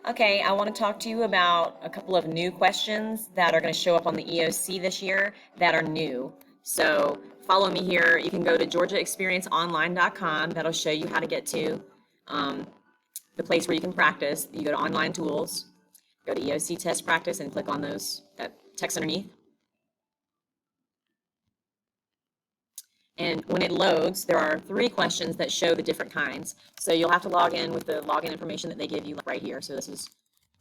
Okay, I want to talk to you about a couple of new questions that are going to show up on the EOC this year that are new. So follow me here. You can go to georgiaexperienceonline.com. That'll show you how to get to um, the place where you can practice. You go to online tools, go to EOC test practice, and click on that text underneath. And when it loads, there are 3 questions that show the different kinds. So you'll have to log in with the login information that they give you right here. So this is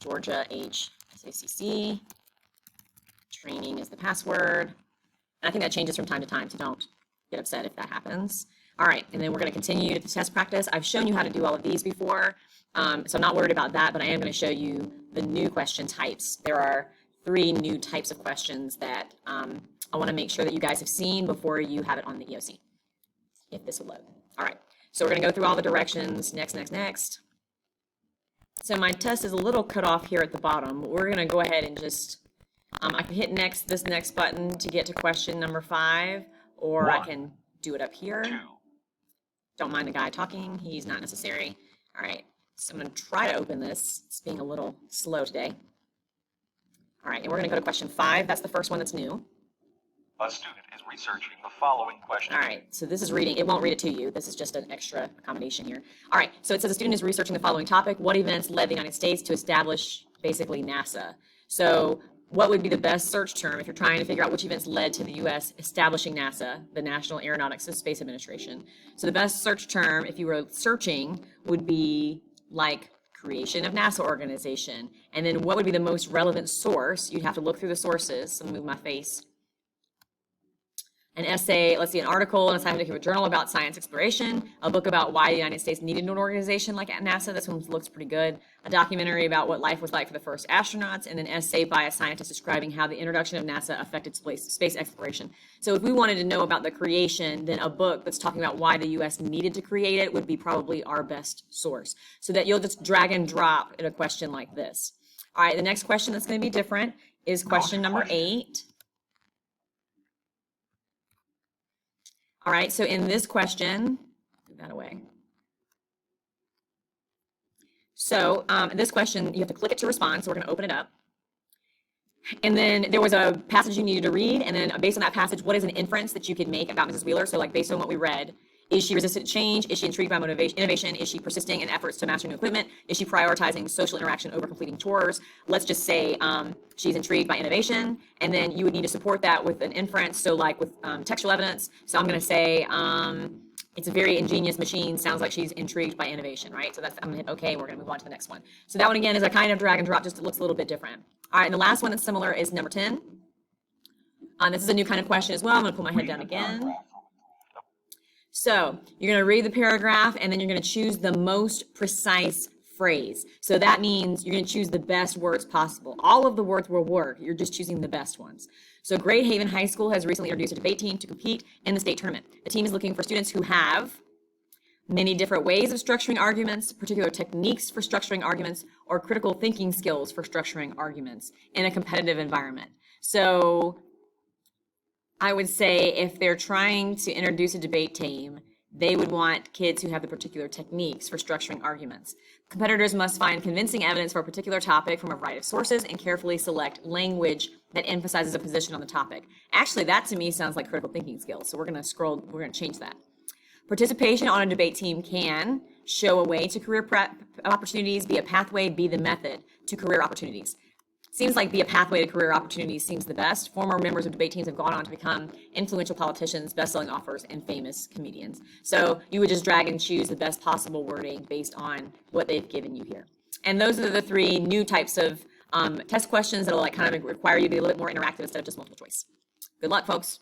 Georgia HSACC. Training is the password. And I think that changes from time to time, so don't get upset if that happens. All right, and then we're going to continue to test practice. I've shown you how to do all of these before, so I'm not worried about that, but I am going to show you the new question types. There are 3 new types of questions that I want to make sure that you guys have seen before you have it on the EOC, if this will load. All right, so we're going to go through all the directions. Next. So my test is a little cut off here at the bottom. We're going to go ahead and just, I can hit this next button to get to question number 5, or I can do it up here. Don't mind the guy talking. He's not necessary. All right, so I'm going to try to open this. It's being a little slow today. All right, and we're going to go to question 5. That's the first one that's new. A student is researching the following question. All right, so this is reading. It won't read it to you. This is just an extra accommodation here. All right, so it says a student is researching the following topic. What events led the United States to establish basically NASA? So what would be the best search term if you're trying to figure out which events led to the U.S. establishing NASA, the National Aeronautics and Space Administration? So the best search term, if you were searching, would be like creation of NASA organization. And then what would be the most relevant source? You'd have to look through the sources. So move my face. An essay, let's see, an article in a scientific journal about science exploration, a book about why the United States needed an organization like NASA. This one looks pretty good. A documentary about what life was like for the first astronauts, and an essay by a scientist describing how the introduction of NASA affected space exploration. So if we wanted to know about the creation, then a book that's talking about why the U.S. needed to create it would be probably our best source. So that you'll just drag and drop in a question like this. All right, the next question that's going to be different is question number 8. All right, so in this question, move that away. So this question, you have to click it to respond, so we're going to open it up. And then there was a passage you needed to read, and then based on that passage, what is an inference that you could make about Mrs. Wheeler? So like based on what we read, is she resistant to change? Is she intrigued by innovation? Is she persisting in efforts to master new equipment? Is she prioritizing social interaction over completing chores? Let's just say she's intrigued by innovation, and then you would need to support that with an inference, so like with textual evidence. So I'm going to say it's a very ingenious machine. Sounds like she's intrigued by innovation, right? So I'm going to hit OK. We're going to move on to the next one. So that one again is a kind of drag and drop, just it looks a little bit different. All right, and the last one that's similar is number 10. This is a new kind of question as well. I'm going to put my head down again. So you're going to read the paragraph, and then you're going to choose the most precise phrase. So that means you're going to choose the best words possible. All of the words will work. You're just choosing the best ones. So Great Haven High School has recently introduced a debate team to compete in the state tournament. The team is looking for students who have many different ways of structuring arguments, particular techniques for structuring arguments, or critical thinking skills for structuring arguments in a competitive environment. So I would say if they're trying to introduce a debate team, they would want kids who have the particular techniques for structuring arguments. Competitors must find convincing evidence for a particular topic from a variety of sources and carefully select language that emphasizes a position on the topic. Actually, that to me sounds like critical thinking skills. So we're going to change that. Participation on a debate team can show a way to career prep opportunities, be a pathway, be the method to career opportunities. Seems like be a pathway to career opportunities seems the best. Former members of debate teams have gone on to become influential politicians, best-selling authors, and famous comedians. So you would just drag and choose the best possible wording based on what they've given you here. And those are the 3 new types of test questions that will kind of require you to be a little bit more interactive instead of just multiple choice. Good luck, folks.